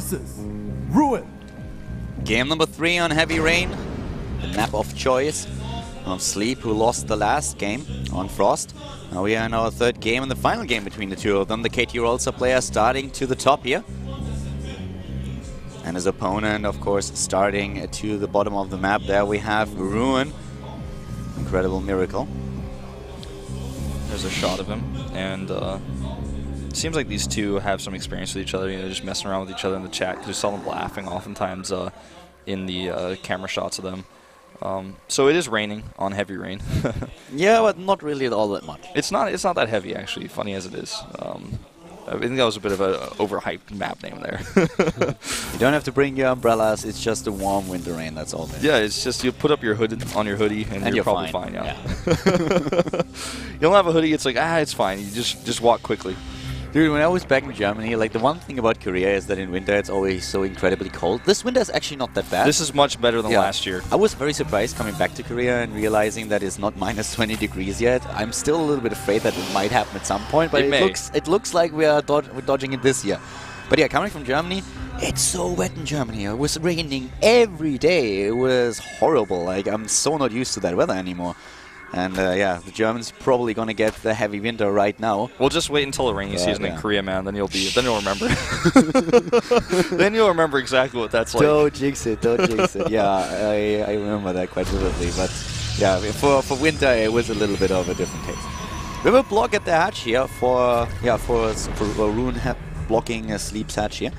versus Ruin. Game number 3 on Heavy Rain. The map of choice of Sleep, who lost the last game on Frost. Now we are in our 3rd game and the final game between the two of them. The KT Rolster player starting to the top here. And his opponent, of course, starting to the bottom of the map. There we have Ruin. Incredible Miracle. There's a shot of him, and it seems like these two have some experience with each other, you know, just messing around with each other in the chat, because we saw them laughing oftentimes in the camera shots of them. So it is raining on Heavy Rain. Yeah, but not really all that much. It's not that heavy, actually, funny as it is. I think that was a bit of an overhyped map name there. You don't have to bring your umbrellas, it's just a warm winter rain, that's all. Yeah, it's just you put up your hood on your hoodie and you're probably fine. Yeah. You don't have a hoodie, it's like, it's fine. You just walk quickly. Dude, when I was back in Germany, like the one thing about Korea is that in winter it's always so incredibly cold. This winter is actually not that bad. This is much better than last year. I was very surprised coming back to Korea and realizing that it's not minus 20 degrees yet. I'm still a little bit afraid that it might happen at some point, but it looks like we're dodging it this year. But yeah, coming from Germany, it's so wet in Germany. It was raining every day. It was horrible. Like, I'm so not used to that weather anymore. And yeah, the Germans probably gonna get the heavy winter right now. We'll just wait until the rainy season in Korea, man. Then you'll remember. Then you'll remember exactly what that's like. Don't jinx it. Don't jinx it. Yeah, I remember that quite vividly. But yeah, for winter it was a little bit of a different taste. We have a block at the hatch here for Ruin blocking Sleep's hatch here.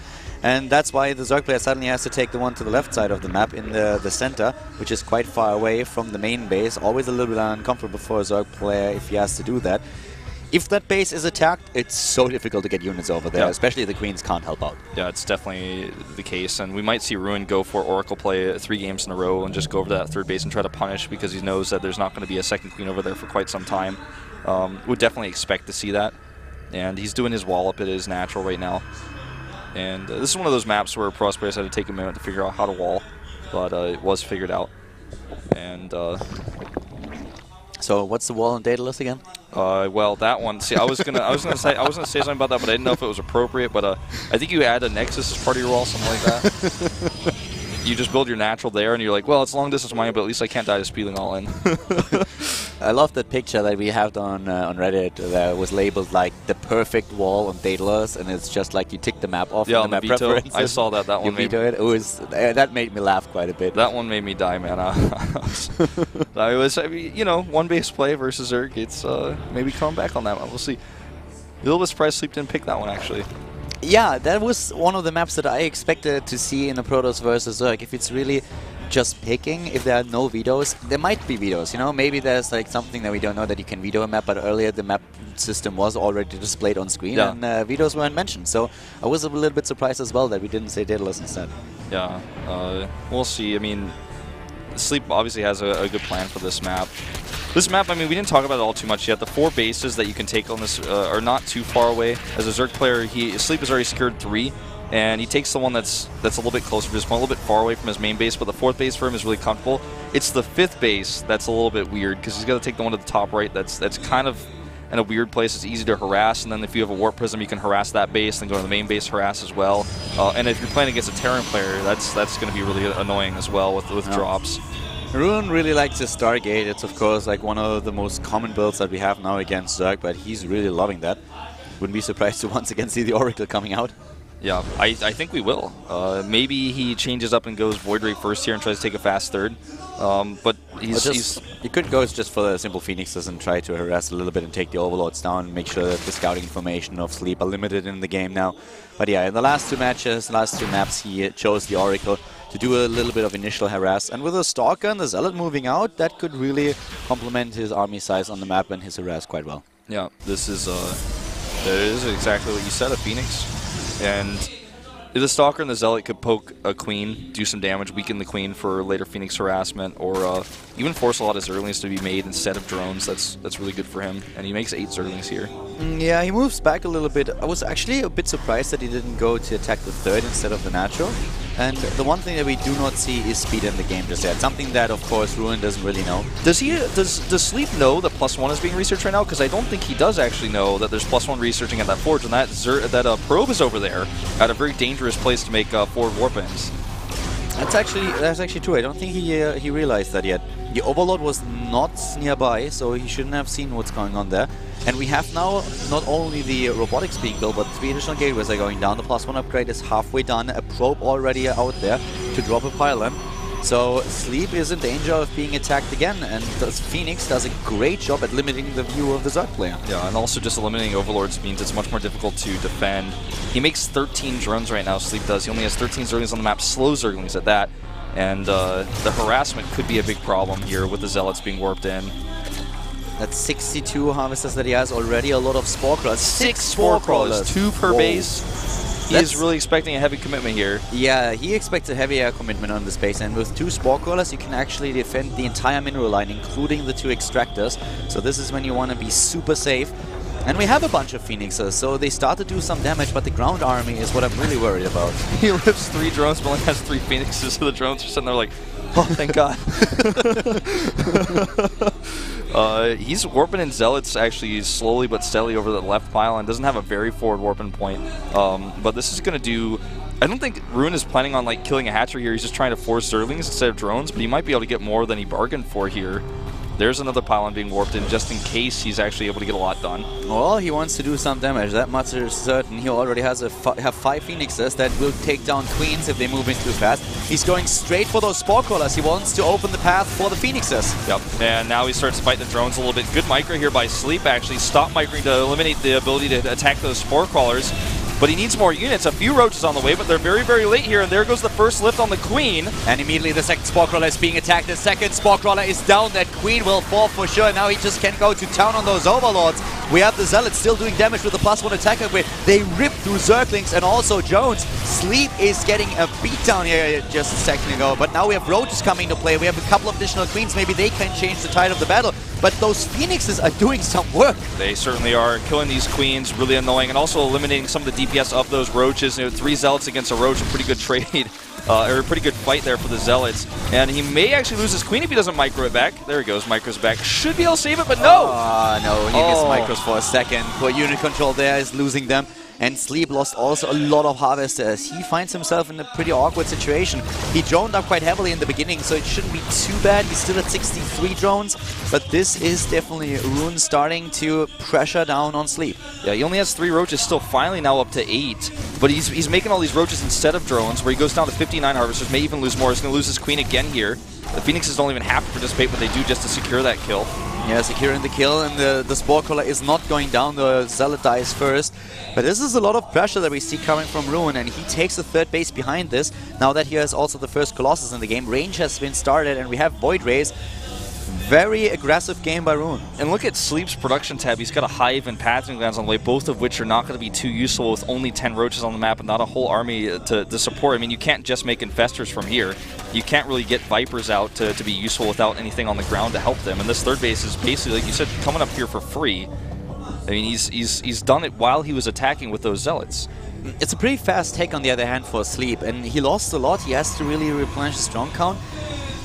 And that's why the Zerg player suddenly has to take the one to the left side of the map in the center, which is quite far away from the main base. Always a little bit uncomfortable for a Zerg player if he has to do that. If that base is attacked, it's so difficult to get units over there, especially the Queens can't help out. Yeah, it's definitely the case, and we might see Ruin go for Oracle play 3 games in a row and just go over to that 3rd base and try to punish, because he knows that there's not going to be a 2nd Queen over there for quite some time. Would definitely expect to see that, and he's doing his wallop. It is natural right now. And this is one of those maps where Prosperous had to take a minute to figure out how to wall, but it was figured out. And so what's the wall on Daedalus again? Well, that one. See, I was gonna say something about that, but I didn't know if it was appropriate. But I think you add a Nexus as part of your wall, something like that. You just build your natural there, and you're like, well, it's long distance mining, but at least I can't die to speeding all in. I love that picture that we have on Reddit that was labeled like the perfect wall on Daedalus, and it's just like you tick the map off. Yeah, on the map veto. preferences. I saw that. That one made it. That made me laugh quite a bit. That one made me die, man. I was, you know, one base play versus Zerg. It's maybe coming back on that one. We'll see. A little bit surprised Sleep didn't pick that one, actually. Yeah, that was one of the maps that I expected to see in a Protoss versus Zerg. If it's really just picking, if there are no vetoes, there might be vetoes, you know? Maybe there's like something that we don't know that you can veto a map, but earlier the map system was already displayed on screen, and vetoes weren't mentioned. So I was a little bit surprised as well that we didn't say Daedalus instead. Yeah, we'll see. I mean, Sleep obviously has a good plan for this map. This map, I mean, we didn't talk about it all too much yet. The 4 bases that you can take on this are not too far away. As a Zerg player, Sleep has already secured 3, and he takes the one that's a little bit closer, just a little bit far away from his main base, but the 4th base for him is really comfortable. It's the 5th base that's a little bit weird, because he's got to take the one to the top right that's kind of in a weird place. It's easy to harass, and then if you have a Warp Prism, you can harass that base, then go to the main base, harass as well. And if you're playing against a Terran player, that's going to be really annoying as well with drops. Ruin really likes his Stargate. It's of course like one of the most common builds that we have now against Zerg, but he's really loving that. Wouldn't be surprised to once again see the Oracle coming out. Yeah, I think we will. Maybe he changes up and goes Void Ray first here and tries to take a fast 3rd. But he could go just for the simple Phoenixes and try to harass a little bit and take the Overlords down and make sure that the scouting information of Sleep are limited in the game now. But yeah, in the last 2 matches, last 2 maps, he chose the Oracle to do a little bit of initial harass. And with the Stalker and the Zealot moving out, that could really complement his army size on the map and his harass quite well. Yeah, this is exactly what you said, a Phoenix. And if the Stalker and the Zealot could poke a Queen, do some damage, weaken the Queen for later Phoenix harassment, or even force a lot of Zerglings to be made instead of drones, that's really good for him. And he makes 8 Zerglings here. Yeah, he moves back a little bit. I was actually a bit surprised that he didn't go to attack the third instead of the natural. And the one thing that we do not see is speed in the game just yet. Something that, of course, Ruin doesn't really know. Does Sleep know that +1 is being researched right now? Because I don't think he does actually know that there's +1 researching at that forge, and that probe is over there at a very dangerous place to make forward warp ends. That's actually true. I don't think he realized that yet. The Overlord was not nearby, so he shouldn't have seen what's going on there. And we have now not only the robotics being built, but 3 additional gateways are going down. The +1 upgrade is halfway done. A probe already out there to drop a pylon. So Sleep is in danger of being attacked again, and Phoenix does a great job at limiting the view of the Zerg player. Yeah, and also just eliminating Overlords means it's much more difficult to defend. He makes 13 drones right now, Sleep does. He only has 13 Zerglings on the map, slow Zerglings at that. And the harassment could be a big problem here with the Zealots being warped in. That's 62 harvesters that he has already, a lot of Spore Crawlers. 6 Spore Crawlers, 2 per base. He is really expecting a heavy commitment here. Yeah, he expects a heavy air commitment on this base, and with 2 Spore Crawlers you can actually defend the entire mineral line, including the 2 extractors. So this is when you want to be super safe. And we have a bunch of Phoenixes, so they start to do some damage, but the ground army is what I'm really worried about. He lifts 3 drones, but only has 3 Phoenixes, so the drones are sitting there like, oh, thank God. He's warping in Zealots actually slowly but steadily over the left pylon. Doesn't have a very forward warping point, but this is going to do... I don't think Ruin is planning on like killing a hatchery here. He's just trying to force Zerglings instead of drones, but he might be able to get more than he bargained for here. There's another pylon being warped in just in case he's actually able to get a lot done. Well, he wants to do some damage, that much is certain. He already has have 5 Phoenixes that will take down Queens if they move in too fast. He's going straight for those Spore Crawlers. He wants to open the path for the Phoenixes. Yep, and now he starts fighting the drones a little bit. Good micro here by Sleep, actually. Stop microing to eliminate the ability to attack those Spore Crawlers. But he needs more units. A few roaches on the way, but they're very, very late here. And there goes the first lift on the Queen. And immediately the second Spore Crawler is being attacked. The second Spore Crawler is down. That Queen will fall for sure. Now he just can't go to town on those Overlords. We have the Zealots still doing damage with the +1 attack upgrade. They rip through Zerglings and also Jones. Sleep is getting a beatdown here just a second ago. But now we have roaches coming to play. We have a couple of additional Queens. Maybe they can change the tide of the battle. But those Phoenixes are doing some work. They certainly are. Killing these Queens, really annoying, and also eliminating some of the DPS of those roaches. You know, 3 Zealots against a roach, a pretty good trade, or a pretty good fight there for the Zealots. And he may actually lose his Queen if he doesn't micro it back. There he goes, micros back. Should be able to save it, but no! No, he missed micros for a second. Poor unit control there is losing them. And Sleep lost also a lot of harvesters. He finds himself in a pretty awkward situation. He droned up quite heavily in the beginning, so it shouldn't be too bad. He's still at 63 drones, but this is definitely Ruin starting to pressure down on Sleep. Yeah, he only has 3 roaches, still finally now up to 8. But he's making all these roaches instead of drones, where he goes down to 59 harvesters, may even lose more. He's going to lose his Queen again here. The Phoenixes don't even have to participate, but they do just to secure that kill. Yeah, securing the kill, and the Spore Crawler is not going down. The Zealot dies first. But this is a lot of pressure that we see coming from Ruin, and he takes the third base behind this. Now that he has also the first Colossus in the game, range has been started, and we have Void Rays. Very aggressive game by Ruin. And look at Sleep's production tab. He's got a Hive and Pathogen Glands on the way, both of which are not going to be too useful with only 10 roaches on the map and not a whole army to support. I mean, you can't just make Infestors from here. You can't really get Vipers out to be useful without anything on the ground to help them. And this third base is basically, like you said, coming up here for free. I mean, he's done it while he was attacking with those Zealots. It's a pretty fast take on the other hand for Sleep, and he lost a lot. He has to really replenish his strong count.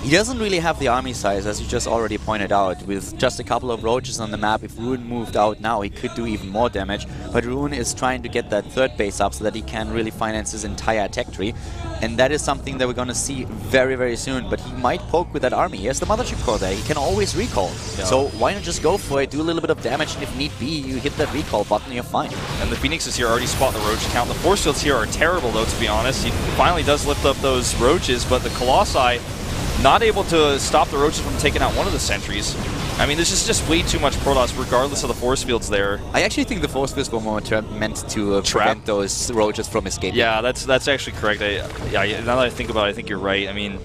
He doesn't really have the army size, as you just already pointed out. With just a couple of roaches on the map, if Ruin moved out now, he could do even more damage. But Ruin is trying to get that third base up so that he can really finance his entire attack tree. And that is something that we're going to see very, very soon. But he might poke with that army. He has the Mothership Core there. He can always recall. Yeah. So why not just go for it, do a little bit of damage, and if need be, you hit that recall button, you're fine. And the Phoenixes here already spot the roach count. The force fields here are terrible, though, to be honest. He finally does lift up those roaches, but the Colossi not able to stop the roaches from taking out one of the sentries. I mean, this is just way too much Protoss, regardless of the force fields there. I actually think the force fields were more meant to prevent those roaches from escaping. Yeah, that's actually correct. Now that I think about it, I think you're right. I mean,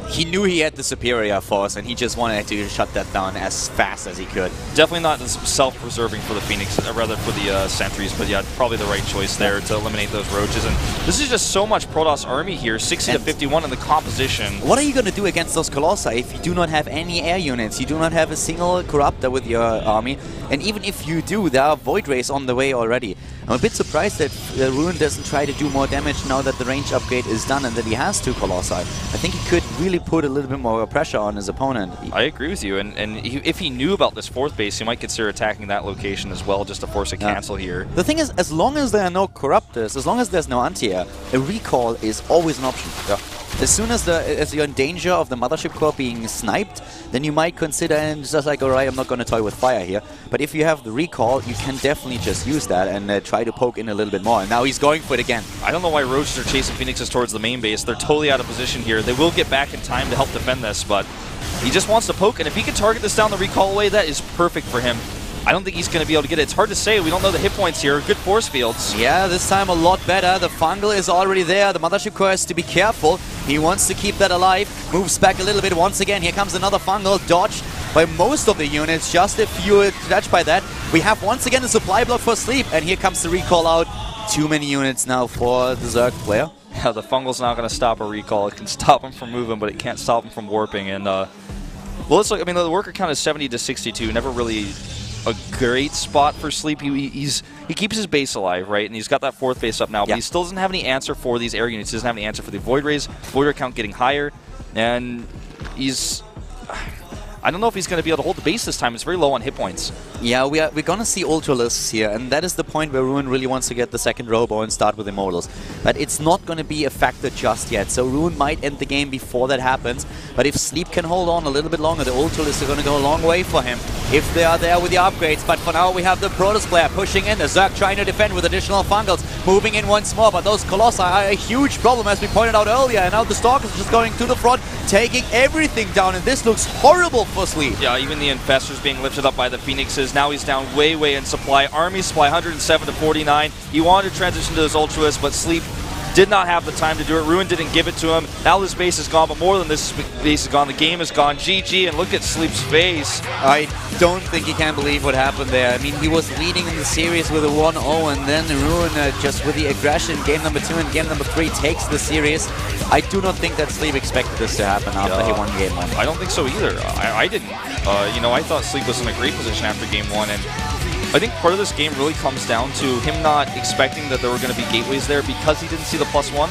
he knew he had the superior force, and he just wanted to shut that down as fast as he could. Definitely not self-preserving for the Phoenix, or rather for the Sentries, but yeah, probably the right choice there to eliminate those roaches. And this is just so much Protoss army here, 60 to 51 in the composition. What are you going to do against those Colossi if you do not have any air units? You do not have a single Corruptor with your army, and even if you do, there are Void Rays on the way already. I'm a bit surprised that Ruin doesn't try to do more damage now that the range upgrade is done and that he has 2 Colossi. I think he could really put a little bit more pressure on his opponent. I agree with you, and if he knew about this 4th base, he might consider attacking that location as well, just to force a cancel here. The thing is, as long as there are no Corruptors, as long as there's no anti-air, a recall is always an option. Yeah. As soon as you're in danger of the Mothership Core being sniped, then you might consider, and just like, alright, I'm not going to toy with fire here. But if you have the recall, you can definitely just use that and try to poke in a little bit more. And now he's going for it again. I don't know why Roaches are chasing Phoenixes towards the main base. They're totally out of position here. They will get back in time to help defend this, but he just wants to poke. And if he can target this down the recall away, that is perfect for him. I don't think he's going to be able to get it. It's hard to say. We don't know the hit points here. Good force fields. Yeah, this time a lot better. The Fungal is already there. The Mothership Core has to be careful. He wants to keep that alive. Moves back a little bit once again. Here comes another Fungal. Dodged by most of the units. Just a few touched by that. We have once again a supply block for Sleep. And here comes the recall out. Too many units now for the Zerg player. Yeah, the Fungal's not going to stop a recall. It can stop him from moving, but it can't stop him from warping. And, well, let's look. I mean, the worker count is 70 to 62. Never really a great spot for Sleep. He keeps his base alive, right? And he's got that 4th base up now, but he still doesn't have any answer for these air units. He doesn't have any answer for the Void Rays. Void Ray count getting higher, and he's... I don't know if he's going to be able to hold the base this time. It's very low on hit points. Yeah, we're going to see Ultralisks here, and that is the point where Ruin really wants to get the second Robo and start with Immortals. But it's not going to be a factor just yet, so Ruin might end the game before that happens. But if Sleep can hold on a little bit longer, the Ultralisks are going to go a long way for him if they are there with the upgrades. But for now, we have the Protoss player pushing in, the Zerg trying to defend with additional Fungals, moving in once more. But those Colossi are a huge problem, as we pointed out earlier, and now the Stalkers are just going to the front, taking everything down, and this looks horrible for Sleep. Yeah, even the Infestors being lifted up by the Phoenixes. Now he's down way in supply. Army supply 107 to 49. He wanted to transition to his Ultralisks, but Sleep did not have the time to do it. Ruin didn't give it to him. Now this base is gone, but more than this base is gone, the game is gone. GG, and look at Sleep's face. I don't think he can believe what happened there. I mean, he was leading in the series with a 1-0, and then Ruin, just with the aggression, game number 2 and game number 3 takes the series. I do not think that Sleep expected this to happen after he won game 1. I don't think so either. I didn't. You know, I thought Sleep was in a great position after game 1, and I think part of this game really comes down to him not expecting that there were going to be gateways there because he didn't see the +1.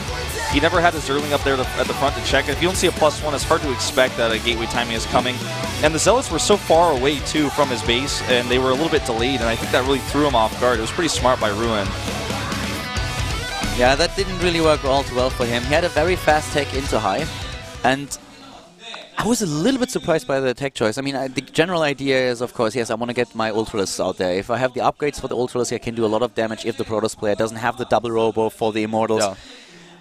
He never had his Zergling up there at the front to check. If you don't see a +1, it's hard to expect that a gateway timing is coming. And the Zealots were so far away, too, from his base, and they were a little bit delayed, and I think that really threw him off guard. It was pretty smart by Ruin. Yeah, that didn't really work all too well for him. He had a very fast tech into Hive, and I was a little bit surprised by the tech choice. I mean, the general idea is, of course, yes, I want to get my Ultralisks out there. If I have the upgrades for the Ultralisks, I can do a lot of damage if the Protoss player doesn't have the double Robo for the Immortals. Yeah.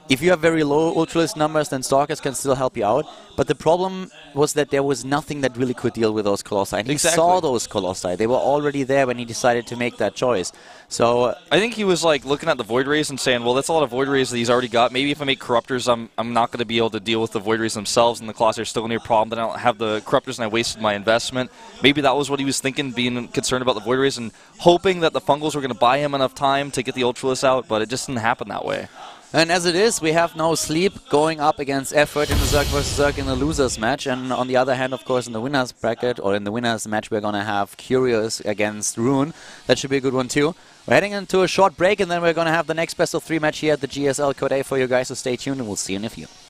If you have very low Ultralisk numbers, then Stalkers can still help you out. But the problem was that there was nothing that really could deal with those Colossi. And he saw those Colossi. They were already there when he decided to make that choice. So I think he was like looking at the Void Rays and saying, well, that's a lot of Void Rays that he's already got. Maybe if I make Corruptors, I'm not going to be able to deal with the Void Rays themselves, and the Colossi are still going to be a problem. Then I don't have the Corruptors and I wasted my investment. Maybe that was what he was thinking, being concerned about the Void Rays and hoping that the Fungals were going to buy him enough time to get the Ultralisks out, but it just didn't happen that way. And as it is, we have now Sleep going up against Effort in the Zerg vs. Zerg in the losers match. And on the other hand, of course, in the winners bracket, or in the winners match, we're going to have Curious against Ruin. That should be a good one too. We're heading into a short break, and then we're going to have the next best of 3 match here at the GSL Code A for you guys, so stay tuned, and we'll see you in a few.